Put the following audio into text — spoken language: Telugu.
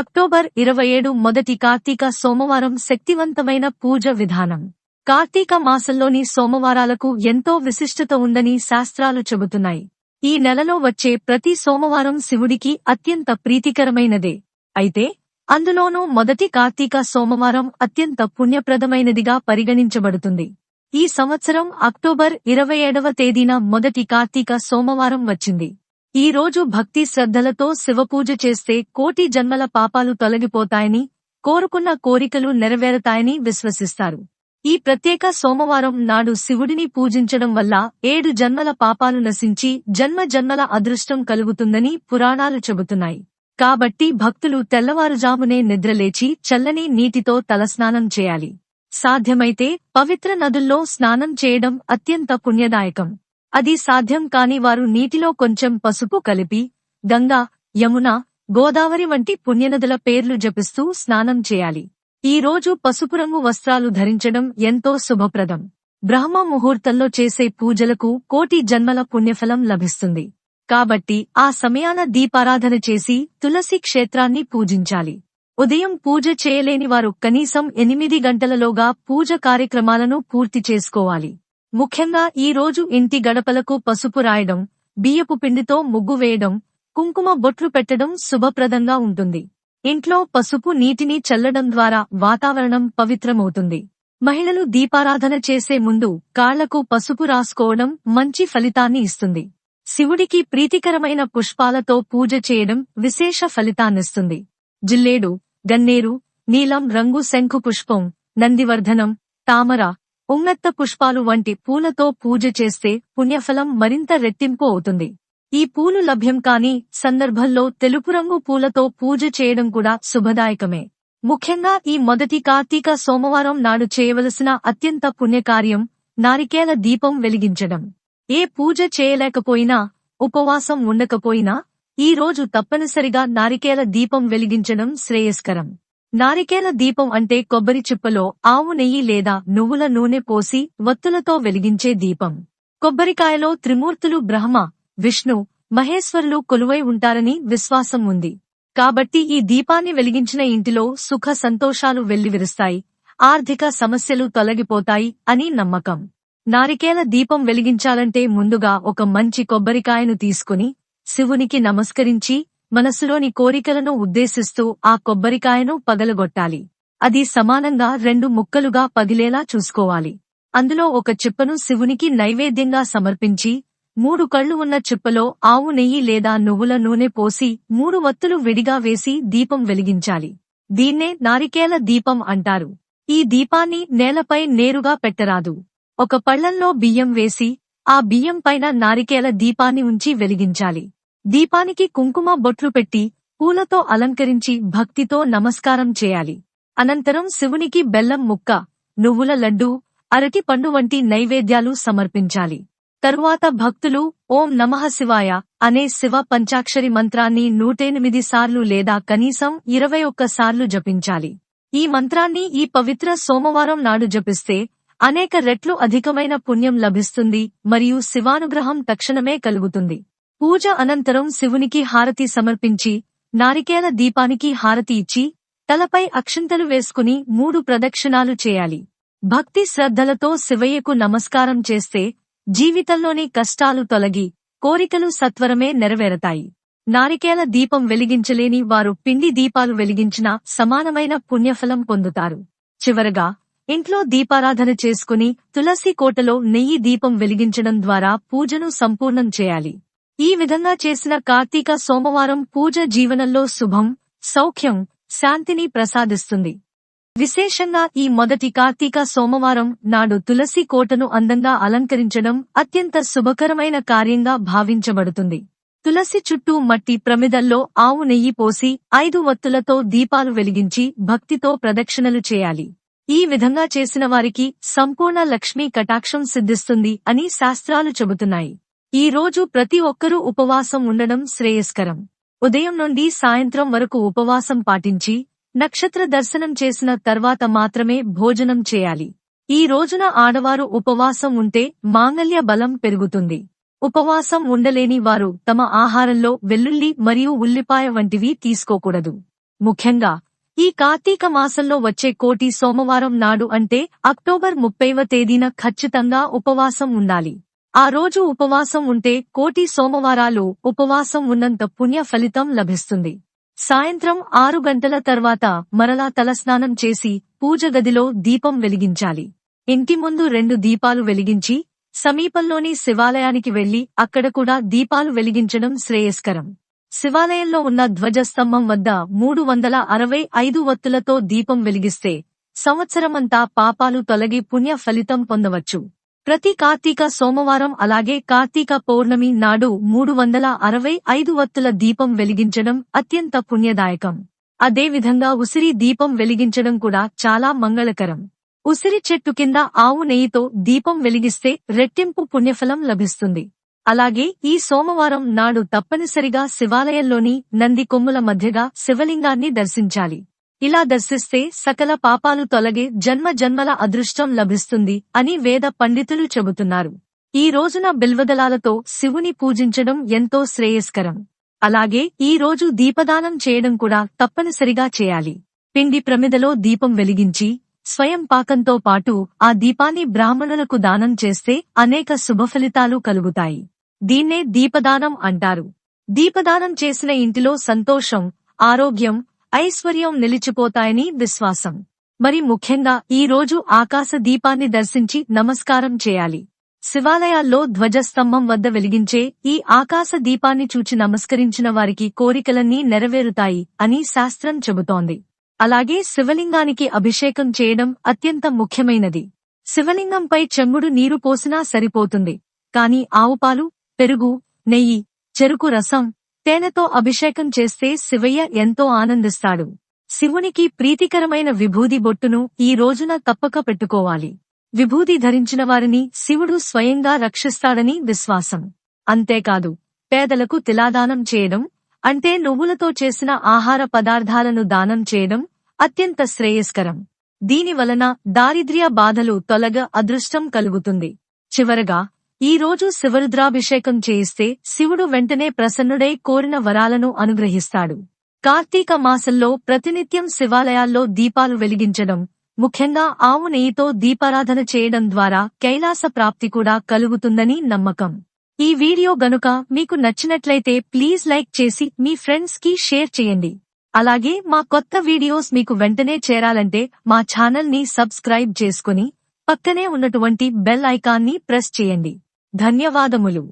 అక్టోబర్ 27 మొదటి కార్తీక సోమవారం శక్తివంతమైన పూజ విధానం. కార్తీక మాసంలోని సోమవారాలకు ఎంతో విశిష్టత ఉందని శాస్త్రాలు చెబుతున్నాయి. ఈ నెలలో వచ్చే ప్రతి సోమవారం శివుడికి అత్యంత ప్రీతికరమైనదే. అయితే అందులోనూ మొదటి కార్తీక సోమవారం అత్యంత పుణ్యప్రదమైనదిగా పరిగణించబడుతుంది. ఈ సంవత్సరం అక్టోబర్ 27వ తేదీన మొదటి కార్తీక సోమవారం వచ్చింది. ఈ రోజు భక్తి శ్రద్ధలతో శివపూజ చేస్తే కోటి జన్మల పాపాలు తొలగిపోతాయని, కోరుకున్న కోరికలు నెరవేరతాయని విశ్వసిస్తారు. ఈ ప్రత్యేక సోమవారం నాడు శివుడిని పూజించడం వల్ల 7 జన్మల పాపాలు నశించి జన్మ జన్మల అదృష్టం కలుగుతుందని పురాణాలు చెబుతున్నాయి. కాబట్టి భక్తులు తెల్లవారుజామునే నిద్రలేచి చల్లని నీటితో తలస్నానం చేయాలి. సాధ్యమైతే పవిత్ర నదుల్లో స్నానం చేయడం అత్యంత పుణ్యదాయకం. అది సాధ్యం కాని వారు నీటిలో కొంచెం పసుపు కలిపి గంగా, యమున, గోదావరి వంటి పుణ్యనదుల పేర్లు జపిస్తూ స్నానం చేయాలి. ఈ రోజు పసుపు రంగు వస్త్రాలు ధరించడం ఎంతో శుభప్రదం. బ్రహ్మ ముహూర్తంలో చేసే పూజలకు కోటి జన్మల పుణ్యఫలం లభిస్తుంది. కాబట్టి ఆ సమయాన దీపారాధన చేసి తులసి క్షేత్రాన్ని పూజించాలి. ఉదయం పూజ చేయలేని వారు కనీసం 8 గంటలలోగా పూజ కార్యక్రమాలను పూర్తి చేసుకోవాలి. ముఖ్యంగా ఈ రోజు ఇంటి గడపలకు పసుపు రాయడం, బియ్యపు పిండితో ముగ్గు వేయడం, కుంకుమ బొట్లు పెట్టడం శుభప్రదంగా ఉంటుంది. ఇంట్లో పసుపు నీటిని చల్లడం ద్వారా వాతావరణం పవిత్రమవుతుంది. మహిళలు దీపారాధన చేసే ముందు కాళ్లకు పసుపు రాసుకోవడం మంచి ఫలితాన్ని ఇస్తుంది. శివుడికి ప్రీతికరమైన పుష్పాలతో పూజ చేయడం విశేష ఫలితాన్నిస్తుంది. జిల్లేడు, గన్నేరు, నీలం రంగు శంఖు పుష్పం, నందివర్ధనం, తామర, ఉమ్మెత్త పుష్పాలు వంటి పూలతో పూజ చేస్తే పుణ్యఫలం మరింత రెట్టింపు అవుతుంది. ఈ పూలు లభ్యం కాని సందర్భంలో తెలుపు రంగు పూలతో పూజ చేయడం కూడా శుభదాయకమే. ముఖ్యంగా ఈ మొదటి కార్తీక సోమవారం నాడు చేయవలసిన అత్యంత పుణ్యకార్యం నారికేల దీపం వెలిగించడం. ఏ పూజ చేయలేకపోయినా, ఉపవాసం ఉండకపోయినా ఈ రోజు తప్పనిసరిగా నారికేల దీపం వెలిగించడం శ్రేయస్కరం. నారికేల దీపం అంటే కొబ్బరి చిప్పలో ఆవు నెయ్యి లేదా నువ్వుల నూనె పోసి వత్తులతో వెలిగించే దీపం. కొబ్బరికాయలో త్రిమూర్తులు బ్రహ్మ, విష్ణు, మహేశ్వరులు కొలువై ఉంటారని విశ్వాసం ఉంది. కాబట్టి ఈ దీపాన్ని వెలిగించిన ఇంటిలో సుఖ సంతోషాలు వెల్లివిరుస్తాయి, ఆర్థిక సమస్యలు తొలగిపోతాయి అని నమ్మకం. నారికేల దీపం వెలిగించాలంటే ముందుగా ఒక మంచి కొబ్బరికాయను తీసుకుని శివునికి నమస్కరించి మనసులోని కోరికలను ఉద్దేశిస్తూ ఆ కొబ్బరికాయను పగలగొట్టాలి. అది సమానంగా 2 ముక్కలుగా పగిలేలా చూసుకోవాలి. అందులో ఒక చిప్పను శివునికి నైవేద్యంగా సమర్పించి 3 కళ్లు ఉన్న చిప్పలో ఆవు నెయ్యి లేదా నువ్వుల నూనె పోసి 3 వత్తులు విడిగా వేసి దీపం వెలిగించాలి. దీన్నే నారికేల దీపం అంటారు. ఈ దీపాన్ని నేలపై నేరుగా పెట్టరాదు. ఒక పళ్లల్లో బియ్యం వేసి ఆ బియ్యం పైన నారికేల దీపాన్ని ఉంచి వెలిగించాలి. దీపానికి కుంకుమ బొట్లు పెట్టి పూలతో అలంకరించి భక్తితో నమస్కారం చేయాలి. అనంతరం శివునికి బెల్లం ముక్క, నువ్వుల లడ్డూ, అరటి పండు వంటి నైవేద్యాలు సమర్పించాలి. తరువాత భక్తులు ఓం నమః శివాయ అనే శివ పంచాక్షరి మంత్రాన్ని 108 సార్లు లేదా కనీసం 21 సార్లు జపించాలి. ఈ మంత్రాన్ని ఈ పవిత్ర సోమవారం నాడు జపిస్తే అనేక రెట్లు అధికమైన పుణ్యం లభిస్తుంది మరియు శివానుగ్రహం తక్షణమే కలుగుతుంది. పూజ అనంతరం శివునికి హారతి సమర్పించి నారికేల దీపానికి హారతి ఇచ్చి తలపై అక్షింతలు వేసుకుని 3 ప్రదక్షిణాలు చేయాలి. భక్తి శ్రద్ధలతో శివయ్యకు నమస్కారం చేస్తే జీవితంలోని కష్టాలు తొలగి కోరికలు సత్వరమే నెరవేరతాయి. నారికేల దీపం వెలిగించలేని వారు పిండి దీపాలు వెలిగించినా సమానమైన పుణ్యఫలం పొందుతారు. చివరగా ఇంట్లో దీపారాధన చేసుకుని తులసి కోటలో నెయ్యి దీపం వెలిగించడం ద్వారా పూజను సంపూర్ణం చేయాలి. ఈ విధంగా చేసిన కార్తీక సోమవారం పూజ జీవనంలో శుభం, సౌఖ్యం, శాంతిని ప్రసాదిస్తుంది. విశేషంగా ఈ మొదటి కార్తీక సోమవారం నాడు తులసి కోటను అందంగా అలంకరించడం అత్యంత శుభకరమైన కార్యంగా భావించబడుతుంది. తులసి చుట్టూ మట్టి ప్రమిదల్లో ఆవు నెయ్యి పోసి 5 వత్తులతో దీపాలు వెలిగించి భక్తితో ప్రదక్షిణలు చేయాలి. ఈ విధంగా చేసిన వారికి సంపూర్ణ లక్ష్మీ కటాక్షం సిద్ధిస్తుంది అని శాస్త్రాలు చెబుతున్నాయి. ఈ రోజు ప్రతి ఒక్కరూ ఉపవాసం ఉండడం శ్రేయస్కరం. ఉదయం నుండి సాయంత్రం వరకు ఉపవాసం పాటించి నక్షత్ర దర్శనం చేసిన తర్వాత మాత్రమే భోజనం చేయాలి. ఈ రోజున ఆడవారు ఉపవాసం ఉంటే మాంగళ్య బలం పెరుగుతుంది. ఉపవాసం ఉండలేని వారు తమ ఆహారంలో వెల్లుల్లి మరియు ఉల్లిపాయ వంటివి తీసుకోకూడదు. ముఖ్యంగా ఈ కార్తీక మాసంలో వచ్చే కోటి సోమవారం నాడు అంటే అక్టోబర్ 30వ తేదీన ఖచ్చితంగా ఉపవాసం ఉండాలి. ఆ రోజు ఉపవాసం ఉంటే కోటి సోమవారాలు ఉపవాసం ఉన్నంత పుణ్య ఫలితం లభిస్తుంది. సాయంత్రం 6 గంటల తర్వాత మరలా తలస్నానం చేసి పూజ గదిలో దీపం వెలిగించాలి. ఇంటి ముందు 2 దీపాలు వెలిగించి సమీపంలోని శివాలయానికి వెళ్లి అక్కడ కూడా దీపాలు వెలిగించడం శ్రేయస్కరం. శివాలయంలో ఉన్న ధ్వజస్తంభం వద్ద 365 వత్తులతో దీపం వెలిగిస్తే సంవత్సరమంతా పాపాలు తొలగి పుణ్య ఫలితం పొందవచ్చు. ప్రతి కార్తీక సోమవారం అలాగే కార్తీక పౌర్ణమి నాడు 365 వత్తుల దీపం వెలిగించడం అత్యంత పుణ్యదాయకం. అదేవిధంగా ఉసిరి దీపం వెలిగించడం కూడా చాలా మంగళకరం. ఉసిరి చెట్టు కింద ఆవు నెయ్యితో దీపం వెలిగిస్తే రెట్టింపు పుణ్యఫలం లభిస్తుంది. అలాగే ఈ సోమవారం నాడు తప్పనిసరిగా శివాలయంలోని నంది కొమ్ముల మధ్యగా శివలింగాన్ని దర్శించాలి. ఇలా దర్శిస్తే సకల పాపాలు తొలగే జన్మజన్మల అదృష్టం లభిస్తుంది అని వేద పండితులు చెబుతున్నారు. ఈ రోజున బిల్వదళాలతో శివుని పూజించడం ఎంతో శ్రేయస్కరం. అలాగే ఈ రోజు దీపదానం చేయడం కూడా తప్పనిసరిగా చేయాలి. పిండి ప్రమిదలో దీపం వెలిగించి స్వయం పాకంతో పాటు ఆ దీపాన్ని బ్రాహ్మణులకు దానం చేస్తే అనేక శుభఫలితాలు కలుగుతాయి. దీన్నే దీపదానం అంటారు. దీపదానం చేసిన ఇంటిలో సంతోషం, ఆరోగ్యం, ఐశ్వర్యం నిలిచిపోతాయని విశ్వాసం. మరి ముఖ్యంగా ఈ రోజు ఆకాశ దీపాన్ని దర్శించి నమస్కారం చేయాలి. శివాలయాల్లో ధ్వజస్తంభం వద్ద వెలిగించే ఈ ఆకాశ దీపాన్ని చూచి నమస్కరించిన వారికి కోరికలన్నీ నెరవేరుతాయి అని శాస్త్రం చెబుతోంది. అలాగే శివలింగానికి అభిషేకం చేయడం అత్యంత ముఖ్యమైనది. శివలింగంపై చెంబుడు నీరు పోసినా సరిపోతుంది. కాని ఆవుపాలు, పెరుగు, నెయ్యి, చెరుకు రసం, తేనెతో అభిషేకం చేస్తే శివయ్య ఎంతో ఆనందిస్తాడు. శివునికి ప్రీతికరమైన విభూది బొట్టును ఈ రోజున తప్పక పెట్టుకోవాలి. విభూది ధరించిన వారిని శివుడు స్వయంగా రక్షిస్తాడని విశ్వాసం. అంతేకాదు పేదలకు తిలాదానం చేయడం అంటే నువ్వులతో చేసిన ఆహార పదార్థాలను దానం చేయడం అత్యంత శ్రేయస్కరం. దీనివలన దారిద్ర్య బాధలు తొలగ అదృష్టం కలుగుతుంది. చివరగా ఈ రోజు శివరుద్రాభిషేకం చేయిస్తే శివుడు వెంటనే ప్రసన్నుడై కోరిన వరాలను అనుగ్రహిస్తాడు. కార్తీక మాసంలో ప్రతినిత్యం శివాలయాల్లో దీపాలు వెలిగించడం, ముఖ్యంగా ఆవు నెయ్యితో దీపారాధన చేయడం ద్వారా కైలాస ప్రాప్తి కూడా కలుగుతుందని నమ్మకం. ఈ వీడియో గనుక మీకు నచ్చినట్లయితే ప్లీజ్ లైక్ చేసి మీ ఫ్రెండ్స్ కి షేర్ చేయండి. అలాగే మా కొత్త వీడియోస్ మీకు వెంటనే చేరాలంటే మా ఛానల్ ని సబ్స్క్రైబ్ చేసుకుని పక్కనే ఉన్నటువంటి బెల్ ఐకాన్ ని ప్రెస్ చేయండి. ధన్యవాదములు.